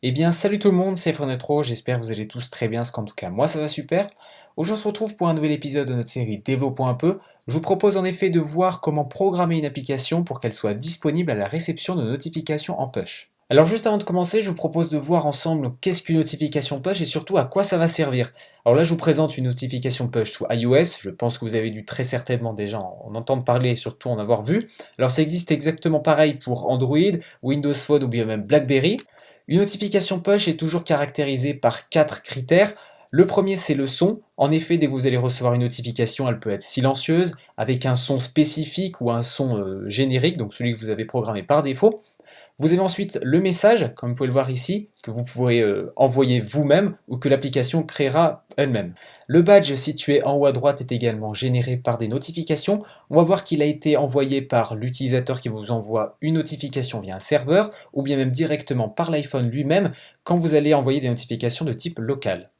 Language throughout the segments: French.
Eh bien, salut tout le monde, c'est Frenetro, j'espère que vous allez tous très bien, parce qu'en tout cas, moi ça va super. Aujourd'hui, on se retrouve pour un nouvel épisode de notre série Développons un peu. Je vous propose en effet de voir comment programmer une application pour qu'elle soit disponible à la réception de notifications en push. Alors juste avant de commencer, je vous propose de voir ensemble qu'est-ce qu'une notification push et surtout à quoi ça va servir. Alors là, je vous présente une notification push sous iOS, je pense que vous avez dû très certainement déjà en entendre parler, surtout en avoir vu. Alors ça existe exactement pareil pour Android, Windows Phone ou bien même BlackBerry. Une notification push est toujours caractérisée par 4 critères. Le premier, c'est le son. En effet, dès que vous allez recevoir une notification, elle peut être silencieuse, avec un son spécifique ou un son générique, donc celui que vous avez programmé par défaut. Vous avez ensuite le message, comme vous pouvez le voir ici, que vous pouvez envoyer vous-même ou que l'application créera elle-même. Le badge situé en haut à droite est également généré par des notifications. On va voir qu'il a été envoyé par l'utilisateur qui vous envoie une notification via un serveur ou bien même directement par l'iPhone lui-même quand vous allez envoyer des notifications de type local.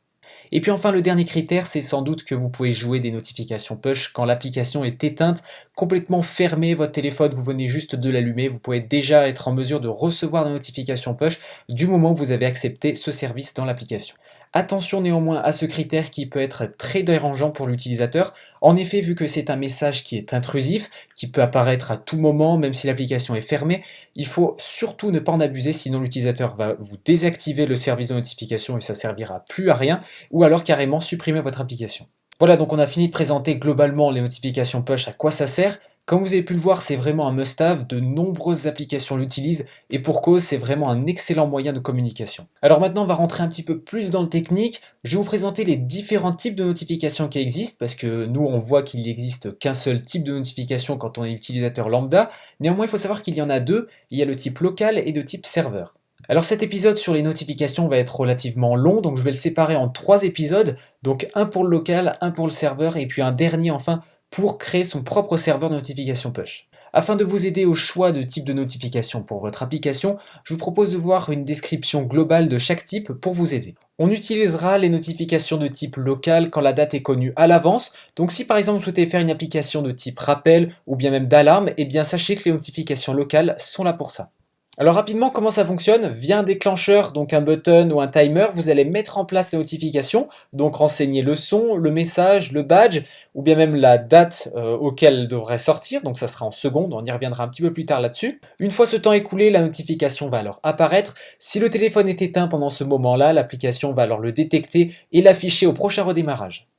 Et puis enfin, le dernier critère, c'est sans doute que vous pouvez jouer des notifications push quand l'application est éteinte, complètement fermée, votre téléphone, vous venez juste de l'allumer, vous pouvez déjà être en mesure de recevoir des notifications push du moment où vous avez accepté ce service dans l'application. Attention néanmoins à ce critère qui peut être très dérangeant pour l'utilisateur. En effet, vu que c'est un message qui est intrusif, qui peut apparaître à tout moment, même si l'application est fermée, il faut surtout ne pas en abuser, sinon l'utilisateur va vous désactiver le service de notification et ça servira plus à rien, ou alors carrément supprimer votre application. Voilà, donc on a fini de présenter globalement les notifications push, à quoi ça sert. Comme vous avez pu le voir, c'est vraiment un must-have, de nombreuses applications l'utilisent et pour cause, c'est vraiment un excellent moyen de communication. Alors maintenant, on va rentrer un petit peu plus dans le technique. Je vais vous présenter les différents types de notifications qui existent parce que nous, on voit qu'il n'existe qu'un seul type de notification quand on est utilisateur lambda. Néanmoins, il faut savoir qu'il y en a deux. Il y a le type local et de type serveur. Alors cet épisode sur les notifications va être relativement long, donc je vais le séparer en 3 épisodes, donc un pour le local, un pour le serveur et puis un dernier enfin pour créer son propre serveur de notification push. Afin de vous aider au choix de type de notification pour votre application, je vous propose de voir une description globale de chaque type pour vous aider. On utilisera les notifications de type local quand la date est connue à l'avance, donc si par exemple vous souhaitez faire une application de type rappel ou bien même d'alarme, eh bien sachez que les notifications locales sont là pour ça. Alors rapidement, comment ça fonctionne? Via un déclencheur, donc un button ou un timer, vous allez mettre en place les notifications, donc renseigner le son, le message, le badge, ou bien même la date auquel elle devrait sortir, donc ça sera en secondes, on y reviendra un petit peu plus tard là-dessus. Une fois ce temps écoulé, la notification va alors apparaître. Si le téléphone est éteint pendant ce moment-là, l'application va alors le détecter et l'afficher au prochain redémarrage.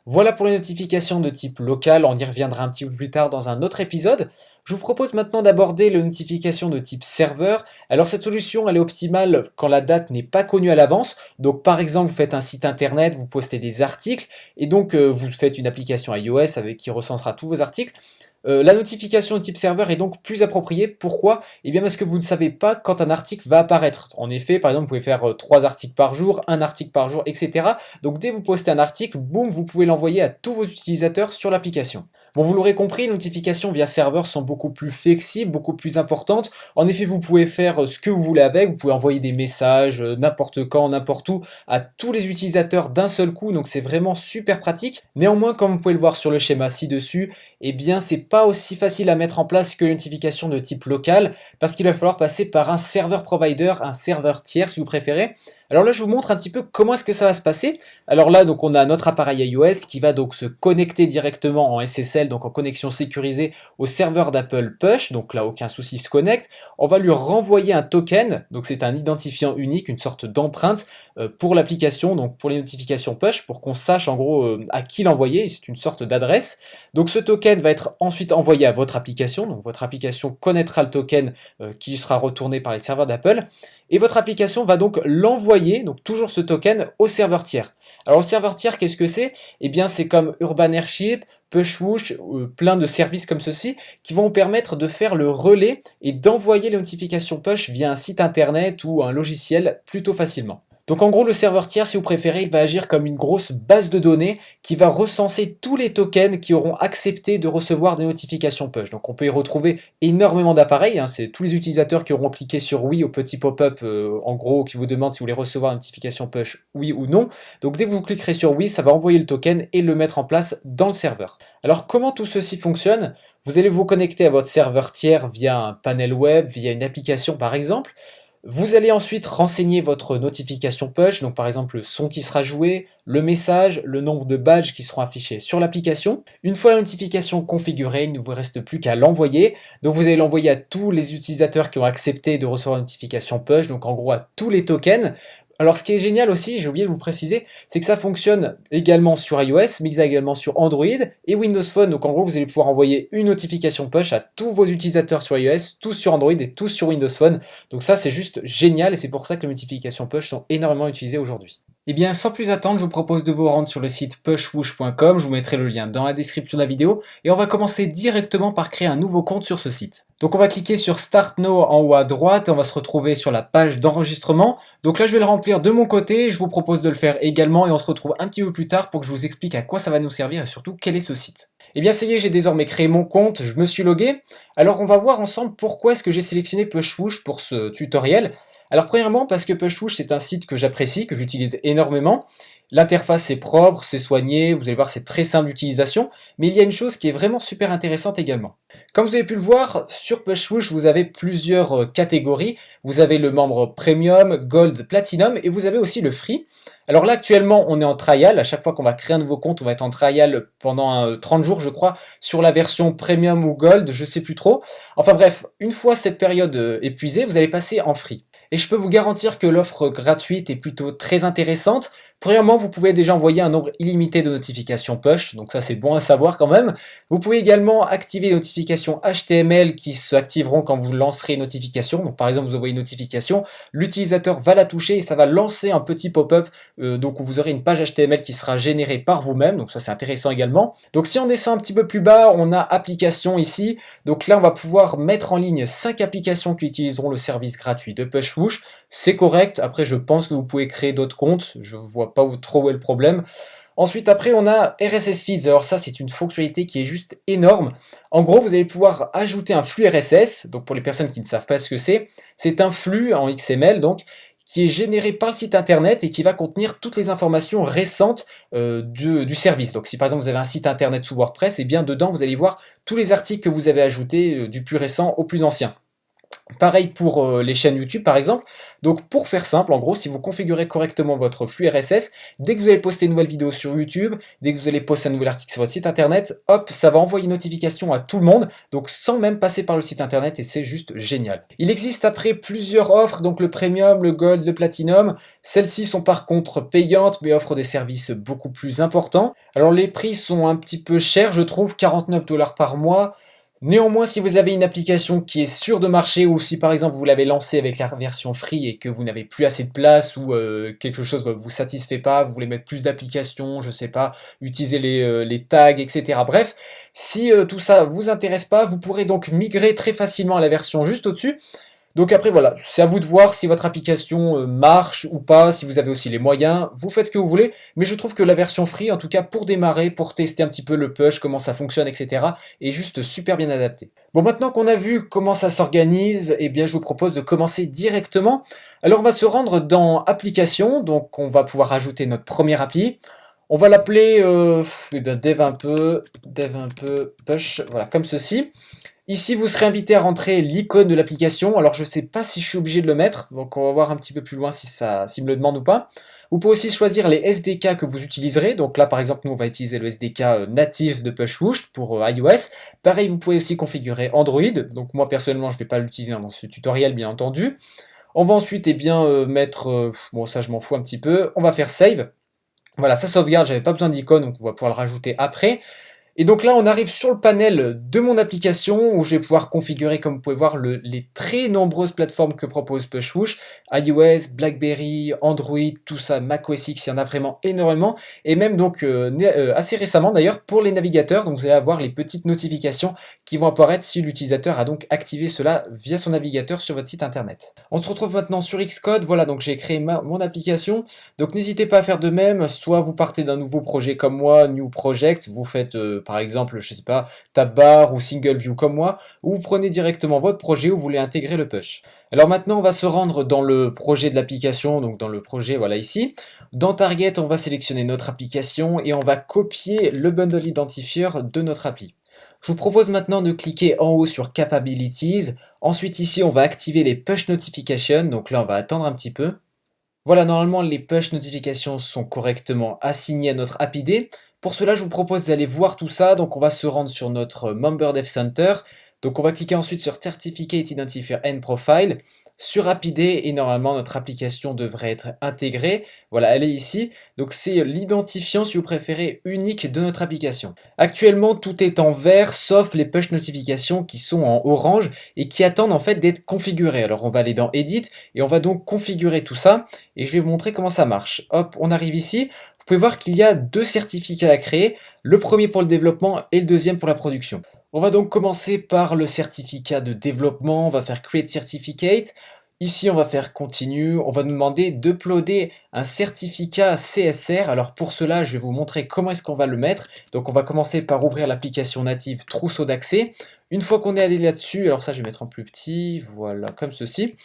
Voilà pour les notifications de type local, on y reviendra un petit peu plus tard dans un autre épisode. Je vous propose maintenant d'aborder les notifications de type serveur. Alors cette solution elle est optimale quand la date n'est pas connue à l'avance. Donc par exemple vous faites un site internet, vous postez des articles et donc vous faites une application iOS qui recensera tous vos articles. La notification de type serveur est donc plus appropriée. Pourquoi? Eh bien parce que vous ne savez pas quand un article va apparaître. En effet, par exemple, vous pouvez faire 3 articles par jour, un article par jour, etc. Donc dès que vous postez un article, boum, vous pouvez l'envoyer à tous vos utilisateurs sur l'application. Bon, vous l'aurez compris, les notifications via serveur sont beaucoup plus flexibles, beaucoup plus importantes. En effet, vous pouvez faire ce que vous voulez avec. Vous pouvez envoyer des messages n'importe quand, n'importe où, à tous les utilisateurs d'un seul coup. Donc c'est vraiment super pratique. Néanmoins, comme vous pouvez le voir sur le schéma ci-dessus, eh bien c'est pas aussi facile à mettre en place que les notifications de type local parce qu'il va falloir passer par un serveur provider, un serveur tiers si vous préférez. Alors là, je vous montre un petit peu comment est-ce que ça va se passer. Alors là, donc on a notre appareil iOS qui va donc se connecter directement en SSL, donc en connexion sécurisée au serveur d'Apple Push. Donc là, aucun souci, il se connecte. On va lui renvoyer un token, donc c'est un identifiant unique, une sorte d'empreinte pour l'application, donc pour les notifications push, pour qu'on sache en gros à qui l'envoyer. C'est une sorte d'adresse. Donc ce token va être ensuite envoyé à votre application. Donc votre application connaîtra le token qui sera retourné par les serveurs d'Apple. Et votre application va donc l'envoyer, donc toujours ce token, au serveur tiers. Alors le serveur tiers, qu'est-ce que c'est? Eh bien c'est comme Urban Airship, Pushwoosh, plein de services comme ceci, qui vont vous permettre de faire le relais et d'envoyer les notifications push via un site internet ou un logiciel plutôt facilement. Donc en gros, le serveur tiers, si vous préférez, il va agir comme une grosse base de données qui va recenser tous les tokens qui auront accepté de recevoir des notifications push. Donc on peut y retrouver énormément d'appareils, hein. C'est tous les utilisateurs qui auront cliqué sur oui au petit pop-up, en gros, qui vous demande si vous voulez recevoir une notification push, oui ou non. Donc dès que vous cliquerez sur oui, ça va envoyer le token et le mettre en place dans le serveur. Alors comment tout ceci fonctionne? Vous allez vous connecter à votre serveur tiers via un panel web, via une application par exemple. Vous allez ensuite renseigner votre notification push, donc par exemple le son qui sera joué, le message, le nombre de badges qui seront affichés sur l'application. Une fois la notification configurée, il ne vous reste plus qu'à l'envoyer. Donc vous allez l'envoyer à tous les utilisateurs qui ont accepté de recevoir une notification push, donc en gros à tous les tokens. Alors ce qui est génial aussi, j'ai oublié de vous préciser, c'est que ça fonctionne également sur iOS, mais également sur Android et Windows Phone. Donc en gros, vous allez pouvoir envoyer une notification push à tous vos utilisateurs sur iOS, tous sur Android et tous sur Windows Phone. Donc ça, c'est juste génial et c'est pour ça que les notifications push sont énormément utilisées aujourd'hui. Eh bien, sans plus attendre, je vous propose de vous rendre sur le site pushwoosh.com, je vous mettrai le lien dans la description de la vidéo, et on va commencer directement par créer un nouveau compte sur ce site. Donc on va cliquer sur Start Now en haut à droite, on va se retrouver sur la page d'enregistrement. Donc là je vais le remplir de mon côté, je vous propose de le faire également, et on se retrouve un petit peu plus tard pour que je vous explique à quoi ça va nous servir et surtout quel est ce site. Eh bien ça y est, j'ai désormais créé mon compte, je me suis logué. Alors on va voir ensemble pourquoi est-ce que j'ai sélectionné Pushwoosh pour ce tutoriel. Alors premièrement parce que Pushwoosh c'est un site que j'apprécie, que j'utilise énormément. L'interface est propre, c'est soigné, vous allez voir c'est très simple d'utilisation, mais il y a une chose qui est vraiment super intéressante également. Comme vous avez pu le voir, sur Pushwoosh vous avez plusieurs catégories. Vous avez le membre Premium, Gold, Platinum et vous avez aussi le Free. Alors là actuellement on est en trial, à chaque fois qu'on va créer un nouveau compte on va être en trial pendant 30 jours je crois, sur la version Premium ou Gold, je sais plus trop. Enfin bref, une fois cette période épuisée, vous allez passer en Free. Et je peux vous garantir que l'offre gratuite est plutôt très intéressante. Premièrement, vous pouvez déjà envoyer un nombre illimité de notifications push, donc ça c'est bon à savoir quand même. Vous pouvez également activer les notifications HTML qui s'activeront quand vous lancerez une notification. Donc par exemple, vous envoyez une notification, l'utilisateur va la toucher et ça va lancer un petit pop-up. Donc vous aurez une page HTML qui sera générée par vous-même, donc ça c'est intéressant également. Donc si on descend un petit peu plus bas, on a applications ici. Donc là, on va pouvoir mettre en ligne 5 applications qui utiliseront le service gratuit de Pushwoosh. C'est correct, après je pense que vous pouvez créer d'autres comptes, je vois pas trop où est le problème. Ensuite après on a RSS Feeds, alors ça c'est une fonctionnalité qui est juste énorme. En gros vous allez pouvoir ajouter un flux RSS, donc pour les personnes qui ne savent pas ce que c'est un flux en XML donc qui est généré par le site internet et qui va contenir toutes les informations récentes du service. Donc si par exemple vous avez un site internet sous WordPress, et bien dedans vous allez voir tous les articles que vous avez ajoutés du plus récent au plus ancien. Pareil pour les chaînes YouTube par exemple. Donc pour faire simple, en gros, si vous configurez correctement votre flux RSS, dès que vous allez poster une nouvelle vidéo sur YouTube, dès que vous allez poster un nouvel article sur votre site internet, hop, ça va envoyer une notification à tout le monde, donc sans même passer par le site internet et c'est juste génial. Il existe après plusieurs offres, donc le Premium, le Gold, le Platinum. Celles-ci sont par contre payantes mais offrent des services beaucoup plus importants. Alors les prix sont un petit peu chers, je trouve, 49 $ par mois. Néanmoins, si vous avez une application qui est sûre de marcher ou si par exemple vous l'avez lancée avec la version free et que vous n'avez plus assez de place ou quelque chose ne vous satisfait pas, vous voulez mettre plus d'applications, je sais pas, utiliser les tags, etc. Bref, si tout ça vous intéresse pas, vous pourrez donc migrer très facilement à la version juste au-dessus. Donc après voilà, c'est à vous de voir si votre application marche ou pas, si vous avez aussi les moyens, vous faites ce que vous voulez, mais je trouve que la version free, en tout cas pour démarrer, pour tester un petit peu le push, comment ça fonctionne, etc., est juste super bien adapté. Bon, maintenant qu'on a vu comment ça s'organise, eh bien je vous propose de commencer directement. Alors on va se rendre dans application, donc on va pouvoir ajouter notre première appli. On va l'appeler dev un peu push, voilà, comme ceci. Ici, vous serez invité à rentrer l'icône de l'application. Alors, je ne sais pas si je suis obligé de le mettre, donc on va voir un petit peu plus loin s'il me le demande ou pas. Vous pouvez aussi choisir les SDK que vous utiliserez. Donc là, par exemple, nous, on va utiliser le SDK natif de Pushwoosh pour iOS. Pareil, vous pouvez aussi configurer Android. Donc moi, personnellement, je ne vais pas l'utiliser dans ce tutoriel, bien entendu. On va ensuite mettre... bon, ça, je m'en fous un petit peu. On va faire Save. Voilà, ça sauvegarde, j'avais pas besoin d'icône, donc on va pouvoir le rajouter après. Et donc là, on arrive sur le panel de mon application où je vais pouvoir configurer, comme vous pouvez voir, les très nombreuses plateformes que propose Pushwoosh. iOS, BlackBerry, Android, tout ça, macOS X, il y en a vraiment énormément. Et même donc assez récemment d'ailleurs pour les navigateurs. Donc vous allez avoir les petites notifications qui vont apparaître si l'utilisateur a donc activé cela via son navigateur sur votre site internet. On se retrouve maintenant sur Xcode. Voilà, donc j'ai créé mon application. Donc n'hésitez pas à faire de même. Soit vous partez d'un nouveau projet comme moi, New Project, vous faites par exemple, je sais pas, tab bar ou single view comme moi, ou vous prenez directement votre projet où vous voulez intégrer le push. Alors maintenant, on va se rendre dans le projet de l'application, donc dans le projet, voilà ici. Dans Target, on va sélectionner notre application et on va copier le bundle identifier de notre appli. Je vous propose maintenant de cliquer en haut sur Capabilities. Ensuite ici, on va activer les push notifications, donc là on va attendre un petit peu. Voilà, normalement les push notifications sont correctement assignées à notre API. Pour cela, je vous propose d'aller voir tout ça. Donc on va se rendre sur notre Member Dev Center. Donc on va cliquer ensuite sur Certificate Identifier and Profile, sur API et normalement notre application devrait être intégrée. Voilà, elle est ici. Donc c'est l'identifiant, si vous préférez, unique de notre application. Actuellement, tout est en vert sauf les push notifications qui sont en orange et qui attendent en fait d'être configurées. Alors on va aller dans Edit et on va donc configurer tout ça et je vais vous montrer comment ça marche. Hop, on arrive ici. Vous pouvez voir qu'il y a deux certificats à créer, le premier pour le développement et le deuxième pour la production. On va donc commencer par le certificat de développement, on va faire Create Certificate. Ici, on va faire Continue, on va nous demander d'uploader un certificat CSR. Alors pour cela, je vais vous montrer comment est-ce qu'on va le mettre. Donc on va commencer par ouvrir l'application native Trousseau d'accès. Une fois qu'on est allé là-dessus, alors ça je vais mettre en plus petit, voilà, comme ceci.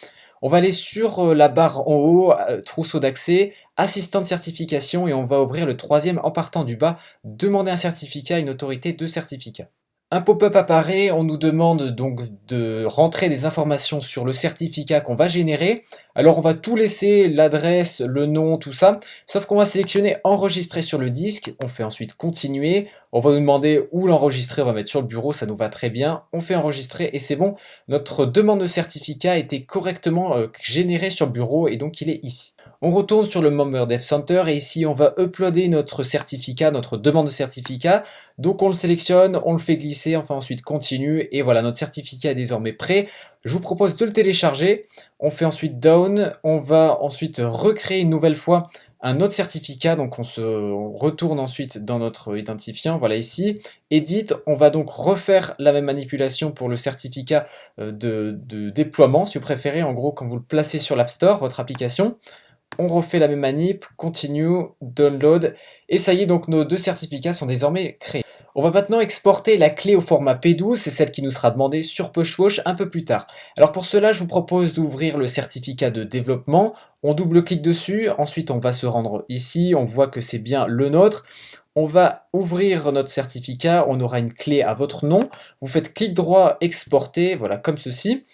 On va aller sur la barre en haut, trousseau d'accès, assistant de certification et on va ouvrir le troisième en partant du bas, demander un certificat à une autorité de certificat. Un pop-up apparaît, on nous demande donc de rentrer des informations sur le certificat qu'on va générer. Alors on va tout laisser, l'adresse, le nom, tout ça, sauf qu'on va sélectionner enregistrer sur le disque, on fait ensuite continuer, on va nous demander où l'enregistrer, on va mettre sur le bureau, ça nous va très bien, on fait enregistrer et c'est bon, notre demande de certificat a été correctement générée sur le bureau et donc il est ici. On retourne sur le Member Dev Center et ici on va uploader notre certificat, notre demande de certificat. Donc on le sélectionne, on le fait glisser, enfin ensuite continue et voilà, notre certificat est désormais prêt. Je vous propose de le télécharger. On fait ensuite down, on va ensuite recréer une nouvelle fois un autre certificat, donc on retourne ensuite dans notre identifiant, voilà ici, edit, on va donc refaire la même manipulation pour le certificat de déploiement, si vous préférez, en gros quand vous le placez sur l'App Store, votre application. On refait la même manip, continue, download, et ça y est, donc nos deux certificats sont désormais créés. On va maintenant exporter la clé au format P12, c'est celle qui nous sera demandée sur Pushwoosh un peu plus tard. Alors pour cela, je vous propose d'ouvrir le certificat de développement, on double-clique dessus, ensuite on va se rendre ici, on voit que c'est bien le nôtre. On va ouvrir notre certificat, on aura une clé à votre nom, vous faites clic droit, exporter, voilà, comme ceci.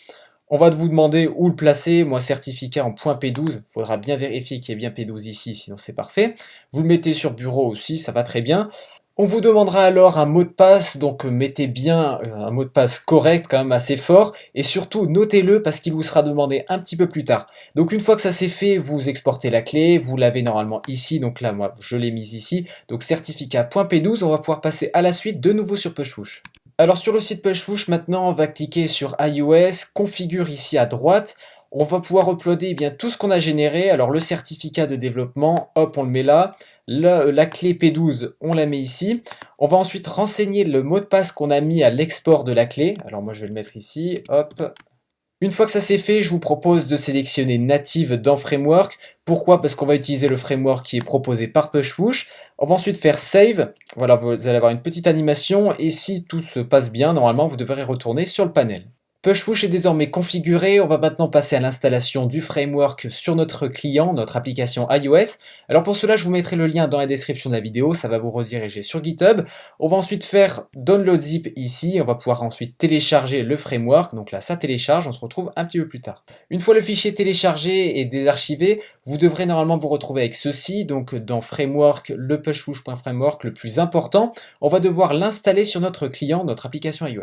On va vous demander où le placer, moi certificat en .p12, il faudra bien vérifier qu'il y ait bien P12 ici, sinon c'est parfait. Vous le mettez sur bureau aussi, ça va très bien. On vous demandera alors un mot de passe, donc mettez bien un mot de passe correct, quand même assez fort, et surtout notez-le parce qu'il vous sera demandé un petit peu plus tard. Donc une fois que ça c'est fait, vous exportez la clé, vous l'avez normalement ici, donc là moi je l'ai mise ici, donc certificat.p12, on va pouvoir passer à la suite de nouveau sur Pushwoosh. Alors sur le site Pushwoosh, maintenant on va cliquer sur iOS, configure ici à droite, on va pouvoir uploader bien tout ce qu'on a généré, alors le certificat de développement, hop on le met là, la clé P12 on la met ici, on va ensuite renseigner le mot de passe qu'on a mis à l'export de la clé, alors moi je vais le mettre ici, hop. Une fois que ça c'est fait, je vous propose de sélectionner Native dans Framework. Pourquoi? Parce qu'on va utiliser le framework qui est proposé par Pushwoosh. On va ensuite faire Save. Voilà, vous allez avoir une petite animation et si tout se passe bien, normalement vous devrez retourner sur le panel. Pushwoosh est désormais configuré, on va maintenant passer à l'installation du framework sur notre client, notre application iOS. Alors pour cela, je vous mettrai le lien dans la description de la vidéo, ça va vous rediriger sur GitHub. On va ensuite faire Download Zip ici, on va pouvoir ensuite télécharger le framework, donc là ça télécharge, on se retrouve un petit peu plus tard. Une fois le fichier téléchargé et désarchivé, vous devrez normalement vous retrouver avec ceci, donc dans Framework, le pushwoosh.framework le plus important, on va devoir l'installer sur notre client, notre application iOS.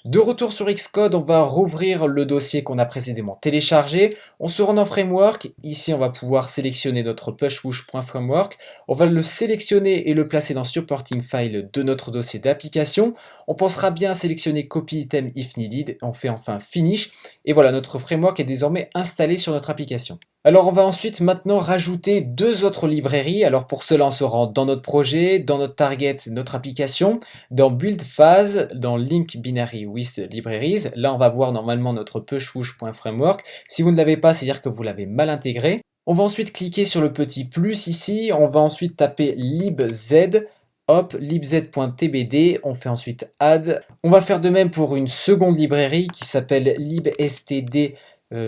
De retour sur Xcode, on va va rouvrir le dossier qu'on a précédemment téléchargé. On se rend dans Framework. Ici, on va pouvoir sélectionner notre pushwoosh.framework. On va le sélectionner et le placer dans Supporting File de notre dossier d'application. On pensera bien à sélectionner Copy Item if needed. On fait enfin Finish. Et voilà, notre framework est désormais installé sur notre application. Alors on va ensuite maintenant rajouter deux autres librairies. Alors pour cela, on se rend dans notre projet, dans notre target, notre application, dans Build Phase, dans Link Binary with Libraries. Là, on va voir normalement notre pushwoosh.framework. Si vous ne l'avez pas, c'est-à-dire que vous l'avez mal intégré. On va ensuite cliquer sur le petit plus ici. On va ensuite taper libz. Hop, libz.tbd, on fait ensuite add. On va faire de même pour une seconde librairie qui s'appelle libstd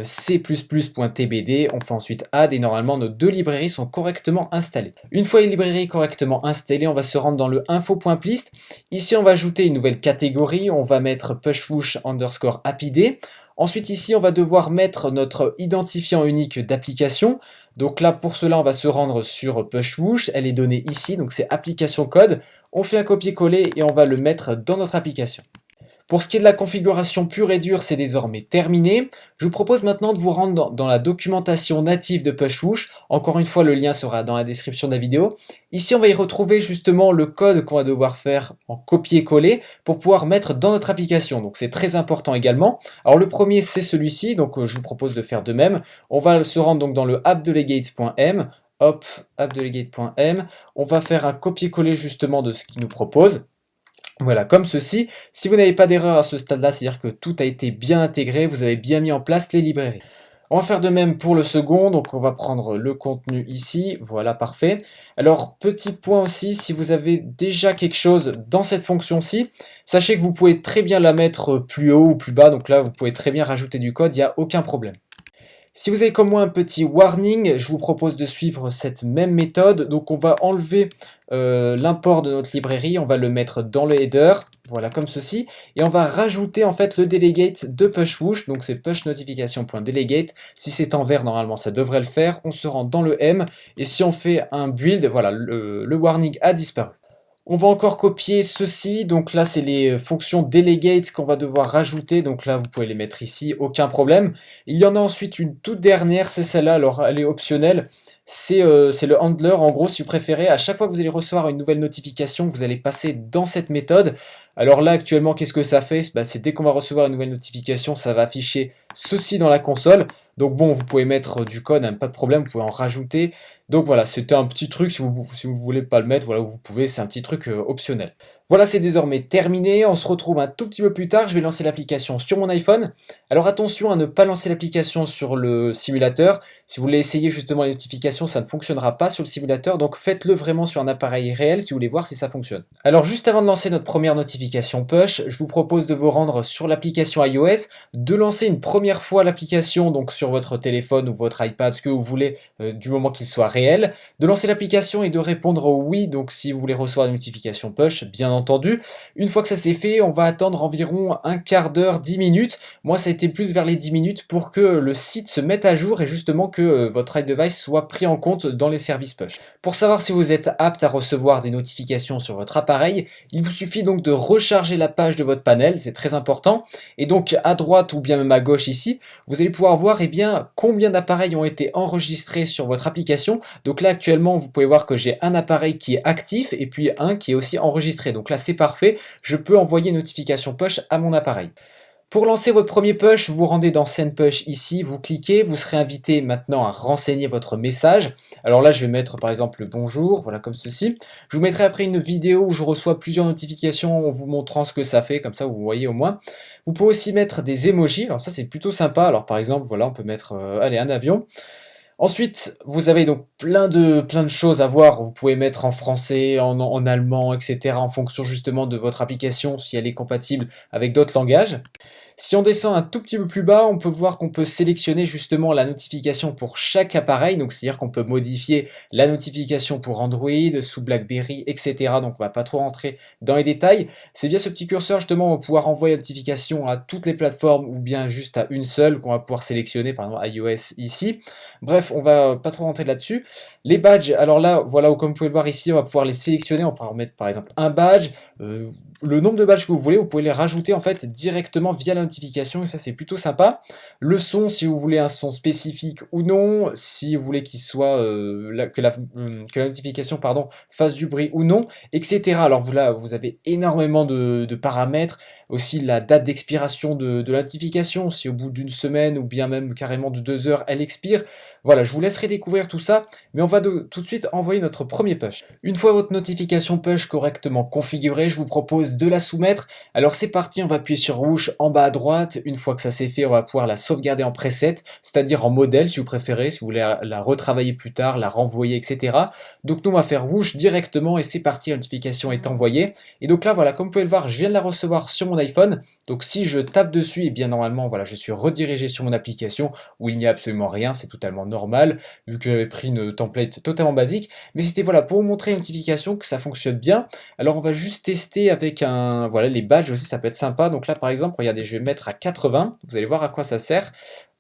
c++.tbd, on fait ensuite add et normalement nos deux librairies sont correctement installées. Une fois les librairies correctement installées, on va se rendre dans le info.plist. Ici on va ajouter une nouvelle catégorie, on va mettre pushwoosh_appid. Ensuite ici on va devoir mettre notre identifiant unique d'application. Donc là pour cela on va se rendre sur pushwoosh, elle est donnée ici, donc c'est application code. On fait un copier-coller et on va le mettre dans notre application. Pour ce qui est de la configuration pure et dure, c'est désormais terminé. Je vous propose maintenant de vous rendre dans la documentation native de Pushwoosh. Encore une fois, le lien sera dans la description de la vidéo. Ici, on va y retrouver justement le code qu'on va devoir faire en copier-coller pour pouvoir mettre dans notre application. Donc c'est très important également. Alors le premier, c'est celui-ci, donc je vous propose de faire de même. On va se rendre donc dans le appdelegate.m. Hop, appdelegate.m. On va faire un copier-coller justement de ce qu'il nous propose. Voilà, comme ceci. Si vous n'avez pas d'erreur à ce stade-là, c'est-à-dire que tout a été bien intégré, vous avez bien mis en place les librairies. On va faire de même pour le second, donc on va prendre le contenu ici, voilà, parfait. Alors, petit point aussi, si vous avez déjà quelque chose dans cette fonction-ci, sachez que vous pouvez très bien la mettre plus haut ou plus bas, donc là, vous pouvez très bien rajouter du code, il n'y a aucun problème. Si vous avez comme moi un petit warning, je vous propose de suivre cette même méthode. Donc on va enlever l'import de notre librairie, on va le mettre dans le header, voilà comme ceci, et on va rajouter en fait le delegate de pushwoosh, donc c'est pushNotification.delegate. Si c'est en vert, normalement ça devrait le faire. On se rend dans le M, et si on fait un build, voilà, le warning a disparu. On va encore copier ceci, donc là c'est les fonctions delegate qu'on va devoir rajouter, donc là vous pouvez les mettre ici, aucun problème. Il y en a ensuite une toute dernière, c'est celle-là, alors elle est optionnelle, c'est le handler. En gros, si vous préférez, à chaque fois que vous allez recevoir une nouvelle notification, vous allez passer dans cette méthode. Alors là actuellement, qu'est-ce que ça fait? C'est dès qu'on va recevoir une nouvelle notification, ça va afficher ceci dans la console. Donc bon, vous pouvez mettre du code, hein, pas de problème, vous pouvez en rajouter. Donc voilà, c'était un petit truc, si vous voulez pas le mettre, voilà, vous pouvez, c'est un petit truc optionnel. Voilà, c'est désormais terminé, on se retrouve un tout petit peu plus tard, je vais lancer l'application sur mon iPhone. Alors attention à ne pas lancer l'application sur le simulateur, si vous voulez essayer justement les notifications, ça ne fonctionnera pas sur le simulateur, donc faites-le vraiment sur un appareil réel si vous voulez voir si ça fonctionne. Alors juste avant de lancer notre première notification push, je vous propose de vous rendre sur l'application iOS, de lancer une première fois l'application donc sur votre téléphone ou votre iPad, ce que vous voulez, du moment qu'il soit réel, de lancer l'application et de répondre au oui, donc si vous voulez recevoir une notification push, bien entendu. Une fois que ça c'est fait, on va attendre environ un quart d'heure, 10 minutes. Moi ça a été plus vers les 10 minutes pour que le site se mette à jour et justement que votre iDevice soit pris en compte dans les services push. Pour savoir si vous êtes apte à recevoir des notifications sur votre appareil, il vous suffit donc de recharger la page de votre panel, c'est très important, et donc à droite ou bien même à gauche ici, vous allez pouvoir voir combien d'appareils ont été enregistrés sur votre application. Donc là actuellement vous pouvez voir que j'ai un appareil qui est actif et puis un qui est aussi enregistré. Donc là c'est parfait, je peux envoyer une notification push à mon appareil. Pour lancer votre premier push, vous rendez dans Send Push ici, vous cliquez, vous serez invité maintenant à renseigner votre message. Alors là, je vais mettre par exemple bonjour, voilà comme ceci. Je vous mettrai après une vidéo où je reçois plusieurs notifications en vous montrant ce que ça fait, comme ça vous voyez au moins. Vous pouvez aussi mettre des emojis, alors ça c'est plutôt sympa. Alors par exemple, voilà, on peut mettre allez, un avion. Ensuite, vous avez donc plein de choses à voir. Vous pouvez mettre en français, en allemand, etc. en fonction justement de votre application, si elle est compatible avec d'autres langages. Si on descend un tout petit peu plus bas, on peut voir qu'on peut sélectionner justement la notification pour chaque appareil. Donc c'est-à-dire qu'on peut modifier la notification pour Android, sous BlackBerry, etc. Donc on va pas trop rentrer dans les détails. C'est via ce petit curseur justement on va pouvoir envoyer la notification à toutes les plateformes ou bien juste à une seule qu'on va pouvoir sélectionner, par exemple iOS ici. Bref, on va pas trop rentrer là-dessus. Les badges, alors là, voilà, comme vous pouvez le voir ici, on va pouvoir les sélectionner. On va pouvoir mettre par exemple un badge. le nombre de badges que vous voulez, vous pouvez les rajouter en fait directement via la notification et ça c'est plutôt sympa. Le son, si vous voulez un son spécifique ou non, si vous voulez qu'il soit que la notification pardon fasse du bruit ou non, etc. Alors là, vous avez énormément de paramètres, aussi la date d'expiration de la notification, si au bout d'une semaine ou bien même carrément de 2 heures elle expire. Voilà, je vous laisserai découvrir tout ça, mais on va tout de suite envoyer notre premier push. Une fois votre notification push correctement configurée, je vous propose de la soumettre. Alors c'est parti, on va appuyer sur Whoosh en bas à droite. Une fois que ça c'est fait, on va pouvoir la sauvegarder en preset, c'est-à-dire en modèle si vous préférez, si vous voulez la retravailler plus tard, la renvoyer, etc. Donc nous on va faire Whoosh directement et c'est parti, la notification est envoyée. Et donc là voilà, comme vous pouvez le voir, je viens de la recevoir sur mon iPhone. Donc si je tape dessus, et bien normalement voilà, je suis redirigé sur mon application où il n'y a absolument rien, c'est totalement normal, vu que j'avais pris une template totalement basique, mais c'était voilà pour vous montrer une notification que ça fonctionne bien. Alors on va juste tester avec voilà les badges aussi, ça peut être sympa. Donc là par exemple, regardez, je vais mettre à 80, vous allez voir à quoi ça sert.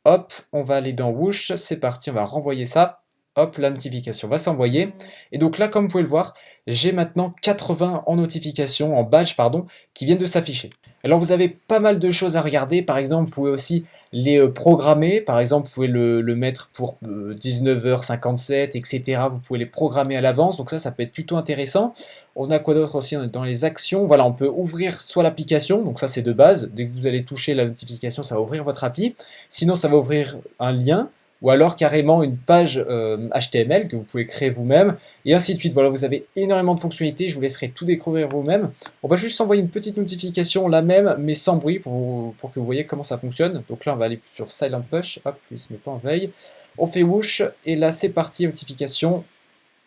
Hop, on va aller dans Whoosh, c'est parti, on va renvoyer ça. Hop, la notification va s'envoyer. Et donc là, comme vous pouvez le voir, j'ai maintenant 80 en notification, en badge, pardon, qui viennent de s'afficher. Alors vous avez pas mal de choses à regarder. Par exemple, vous pouvez aussi les programmer. Par exemple, vous pouvez le mettre pour 19h57, etc. Vous pouvez les programmer à l'avance. Donc ça peut être plutôt intéressant. On a quoi d'autre aussi? On est dans les actions. Voilà, on peut ouvrir soit l'application. Donc ça, c'est de base. Dès que vous allez toucher la notification, ça va ouvrir votre appli. Sinon, ça va ouvrir un lien ou alors carrément une page HTML que vous pouvez créer vous-même, et ainsi de suite. Voilà, vous avez énormément de fonctionnalités, je vous laisserai tout découvrir vous-même. On va juste s'envoyer une petite notification, la même, mais sans bruit, pour que vous voyez comment ça fonctionne. Donc là, on va aller sur Silent Push, hop, il ne se met pas en veille. On fait Whoosh, et là, c'est parti, notification.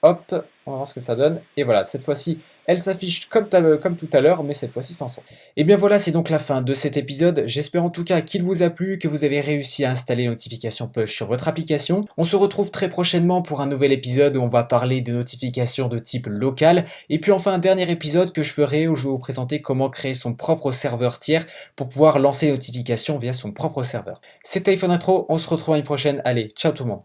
Hop, on va voir ce que ça donne. Et voilà, cette fois-ci, elle s'affiche comme tout à l'heure, mais cette fois-ci sans son. Et bien voilà, c'est donc la fin de cet épisode. J'espère en tout cas qu'il vous a plu, que vous avez réussi à installer les notifications push sur votre application. On se retrouve très prochainement pour un nouvel épisode où on va parler de notifications de type local. Et puis enfin un dernier épisode que je ferai où je vais vous présenter comment créer son propre serveur tiers pour pouvoir lancer les notifications via son propre serveur. C'était iPhone Intro, on se retrouve l'année prochaine. Allez, ciao tout le monde.